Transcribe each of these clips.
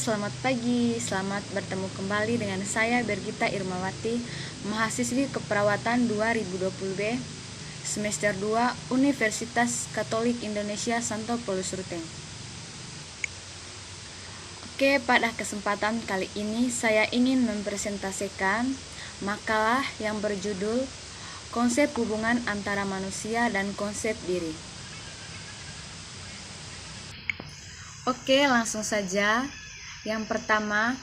selamat pagi. Selamat bertemu kembali dengan saya Bergita Irmawati, mahasiswi keperawatan 2020B, semester 2, Universitas Katolik Indonesia Santo Paulus Ruteng. Oke, pada kesempatan kali ini saya ingin mempresentasikan makalah yang berjudul Konsep Hubungan Antara Manusia dan Konsep Diri. Oke, langsung saja. Yang pertama,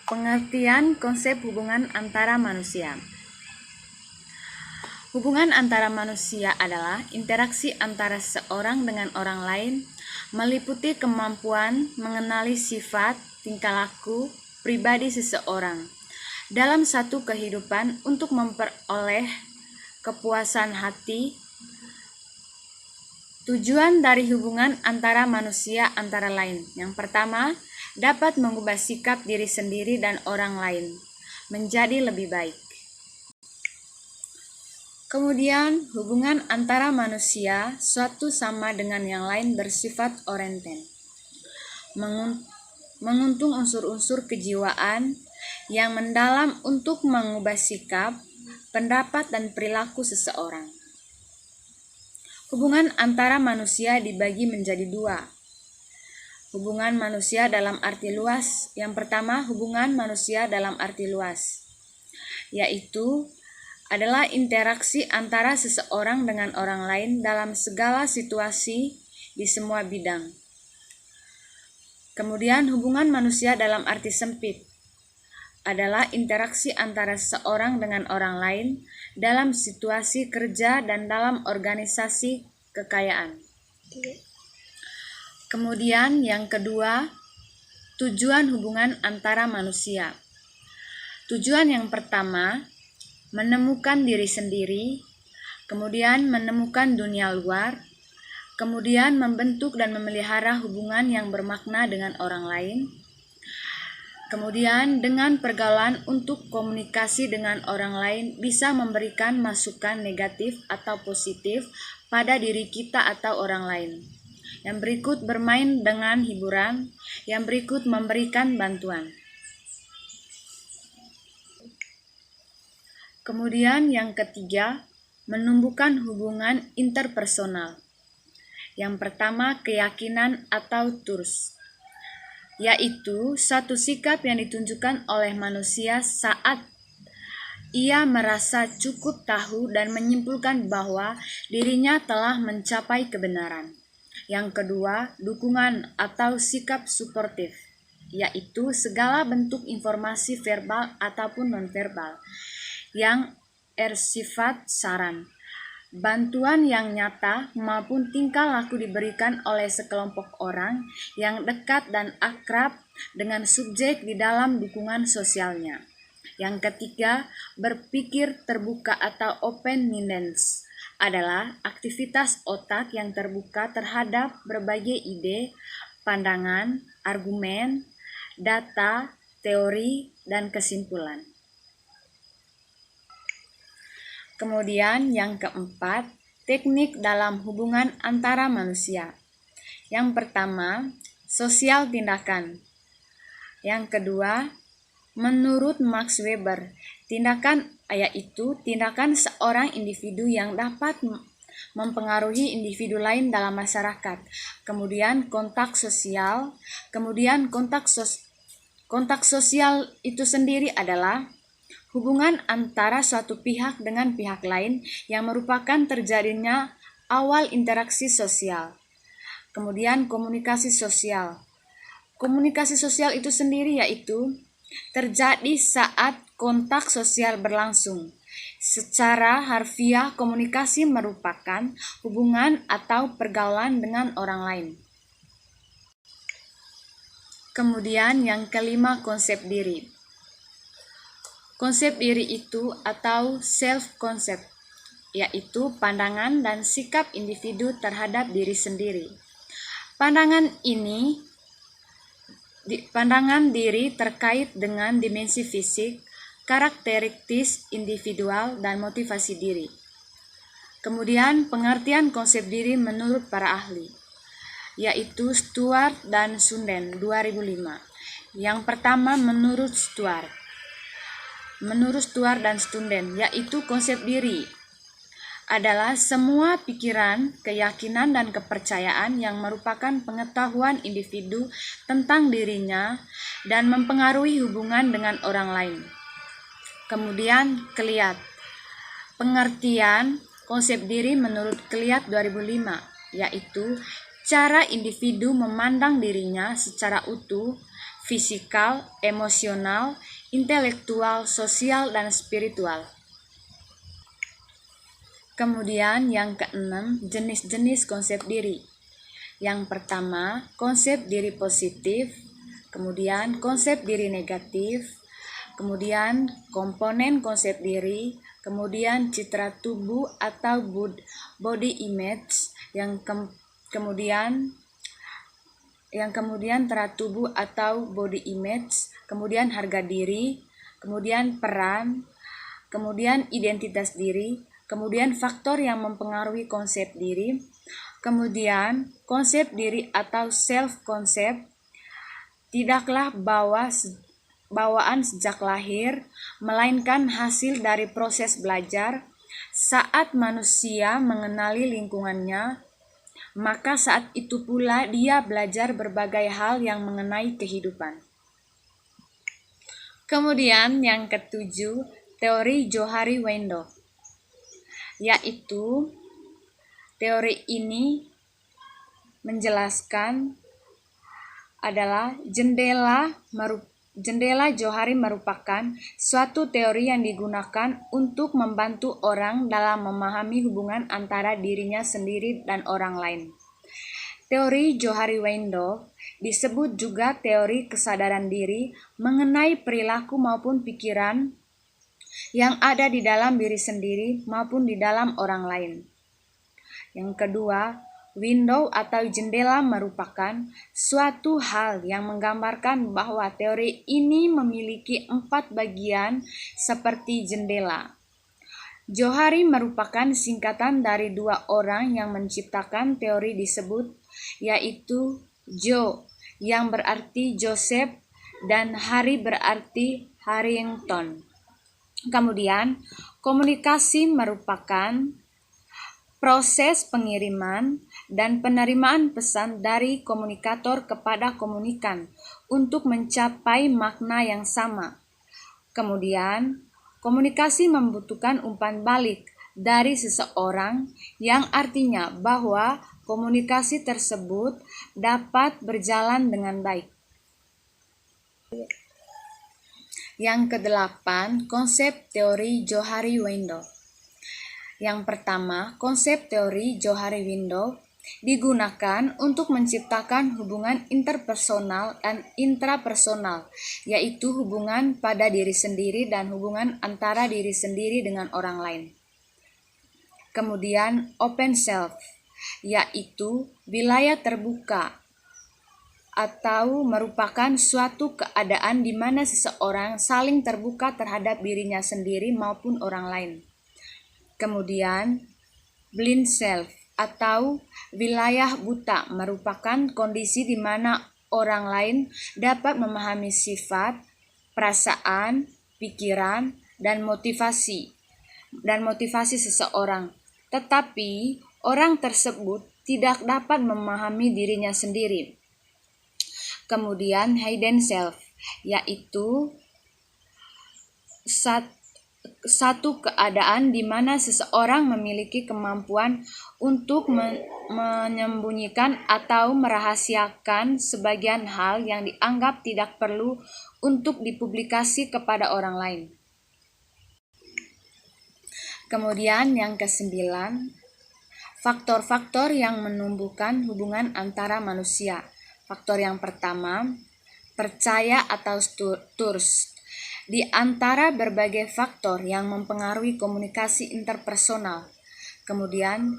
pengertian konsep hubungan antara manusia. Hubungan antara manusia adalah interaksi antara seorang dengan orang lain, meliputi kemampuan mengenali sifat, tingkah laku, pribadi seseorang dalam satu kehidupan untuk memperoleh kepuasan hati. Tujuan dari hubungan antara manusia antara lain. Yang pertama, dapat mengubah sikap diri sendiri dan orang lain menjadi lebih baik. Kemudian, hubungan antara manusia suatu sama dengan yang lain bersifat orienten, menguntung unsur-unsur kejiwaan yang mendalam untuk mengubah sikap, pendapat, dan perilaku seseorang. Hubungan antara manusia dibagi menjadi dua. Hubungan manusia dalam arti luas. Yang pertama, hubungan manusia dalam arti luas, yaitu adalah interaksi antara seseorang dengan orang lain dalam segala situasi di semua bidang. Kemudian, hubungan manusia dalam arti sempit adalah interaksi antara seorang dengan orang lain dalam situasi kerja dan dalam organisasi kekayaan. Kemudian yang kedua, tujuan hubungan antara manusia. Tujuan yang pertama, menemukan diri sendiri, kemudian menemukan dunia luar, kemudian membentuk dan memelihara hubungan yang bermakna dengan orang lain, kemudian dengan pergaulan untuk komunikasi dengan orang lain bisa memberikan masukan negatif atau positif pada diri kita atau orang lain. Yang berikut bermain dengan hiburan, yang berikut memberikan bantuan. Kemudian yang ketiga, menumbuhkan hubungan interpersonal. Yang pertama, keyakinan atau trust, yaitu satu sikap yang ditunjukkan oleh manusia saat ia merasa cukup tahu dan menyimpulkan bahwa dirinya telah mencapai kebenaran. Yang kedua, dukungan atau sikap suportif, yaitu segala bentuk informasi verbal ataupun nonverbal yang bersifat saran, bantuan yang nyata maupun tingkah laku diberikan oleh sekelompok orang yang dekat dan akrab dengan subjek di dalam dukungan sosialnya. Yang ketiga, berpikir terbuka atau open-mindedness adalah aktivitas otak yang terbuka terhadap berbagai ide, pandangan, argumen, data, teori, dan kesimpulan. Kemudian yang keempat, teknik dalam hubungan antara manusia. Yang pertama, sosial tindakan. Yang kedua, menurut Max Weber, tindakan yaitu tindakan seorang individu yang dapat mempengaruhi individu lain dalam masyarakat. Kemudian kontak sosial. Kemudian kontak sosial itu sendiri adalah hubungan antara suatu pihak dengan pihak lain yang merupakan terjadinya awal interaksi sosial. Kemudian komunikasi sosial. Komunikasi sosial itu sendiri yaitu terjadi saat kontak sosial berlangsung. Secara harfiah, komunikasi merupakan hubungan atau pergaulan dengan orang lain. Kemudian yang kelima, konsep diri. Konsep diri itu atau self-concept, yaitu pandangan dan sikap individu terhadap diri sendiri. Pandangan diri terkait dengan dimensi fisik, karakteristik individual, dan motivasi diri. Kemudian pengertian konsep diri menurut para ahli. yaitu Stuart dan Sunden 2005. Yang pertama menurut Stuart dan Sunden, yaitu konsep diri adalah semua pikiran, keyakinan, dan kepercayaan yang merupakan pengetahuan individu tentang dirinya dan mempengaruhi hubungan dengan orang lain. Kemudian Keliat, pengertian konsep diri menurut Keliat 2005, yaitu cara individu memandang dirinya secara utuh, fisikal, emosional, intelektual, sosial, dan spiritual. Kemudian yang keenam, jenis-jenis konsep diri. Yang pertama, konsep diri positif, kemudian konsep diri negatif, kemudian komponen konsep diri, kemudian citra tubuh atau body image, kemudian citra tubuh atau body image, kemudian harga diri, kemudian peran, kemudian identitas diri, kemudian faktor yang mempengaruhi konsep diri, kemudian konsep diri atau self-concept tidaklah bawaan sejak lahir, melainkan hasil dari proses belajar. Saat manusia mengenali lingkungannya, maka saat itu pula dia belajar berbagai hal yang mengenai kehidupan. Kemudian yang ketujuh, teori Johari Window, yaitu teori ini menjelaskan adalah jendela Johari merupakan suatu teori yang digunakan untuk membantu orang dalam memahami hubungan antara dirinya sendiri dan orang lain. Teori Johari Window disebut juga teori kesadaran diri mengenai perilaku maupun pikiran yang ada di dalam diri sendiri maupun di dalam orang lain. Yang kedua, window atau jendela merupakan suatu hal yang menggambarkan bahwa teori ini memiliki 4 bagian seperti jendela. Johari merupakan singkatan dari 2 orang yang menciptakan teori disebut, yaitu Jo yang berarti Joseph dan Hari berarti Harrington. Kemudian, komunikasi merupakan proses pengiriman dan penerimaan pesan dari komunikator kepada komunikan untuk mencapai makna yang sama. Kemudian, komunikasi membutuhkan umpan balik dari seseorang yang artinya bahwa komunikasi tersebut dapat berjalan dengan baik. Yang kedelapan, konsep teori Johari Window. Yang pertama, konsep teori Johari Window digunakan untuk menciptakan hubungan interpersonal dan intrapersonal, yaitu hubungan pada diri sendiri dan hubungan antara diri sendiri dengan orang lain. Kemudian, open self, yaitu wilayah terbuka, atau merupakan suatu keadaan di mana seseorang saling terbuka terhadap dirinya sendiri maupun orang lain. Kemudian, blind self atau wilayah buta merupakan kondisi di mana orang lain dapat memahami sifat, perasaan, pikiran, dan motivasi seseorang, tetapi orang tersebut tidak dapat memahami dirinya sendiri. Kemudian hidden self, yaitu satu keadaan di mana seseorang memiliki kemampuan untuk menyembunyikan atau merahasiakan sebagian hal yang dianggap tidak perlu untuk dipublikasi kepada orang lain. Kemudian yang kesembilan, faktor-faktor yang menumbuhkan hubungan antara manusia. Faktor yang pertama, percaya atau trust. Di antara berbagai faktor yang mempengaruhi komunikasi interpersonal. Kemudian,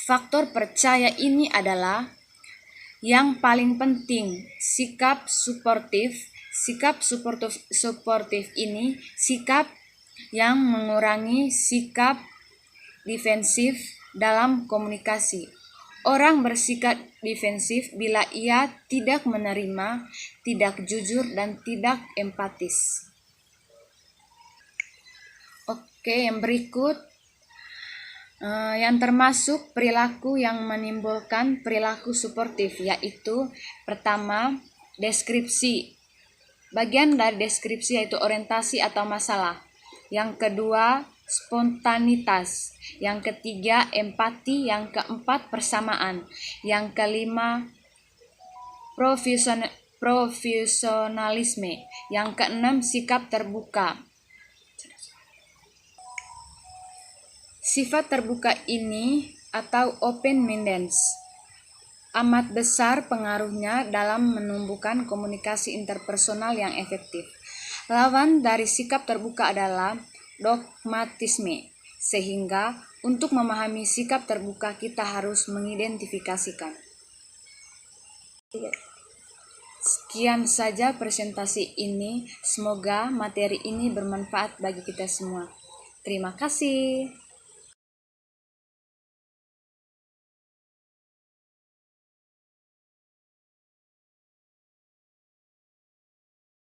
faktor percaya ini adalah yang paling penting, sikap suportif. Sikap suportif ini sikap yang mengurangi sikap defensif dalam komunikasi. Orang bersikap defensif bila ia tidak menerima, tidak jujur, dan tidak empatis. Oke, yang berikut yang termasuk perilaku yang menimbulkan perilaku suportif, yaitu pertama, deskripsi. Bagian dari deskripsi yaitu orientasi atau masalah. Yang kedua, spontanitas. Yang ketiga, empati. Yang keempat, persamaan. Yang kelima, profesionalisme. Yang keenam, sikap terbuka. Sifat terbuka ini atau open-mindedness amat besar pengaruhnya dalam menumbuhkan komunikasi interpersonal yang efektif. Lawan dari sikap terbuka adalah dogmatisme, sehingga untuk memahami sikap terbuka kita harus mengidentifikasikan. Sekian saja presentasi ini, semoga materi ini bermanfaat bagi kita semua. Terima kasih.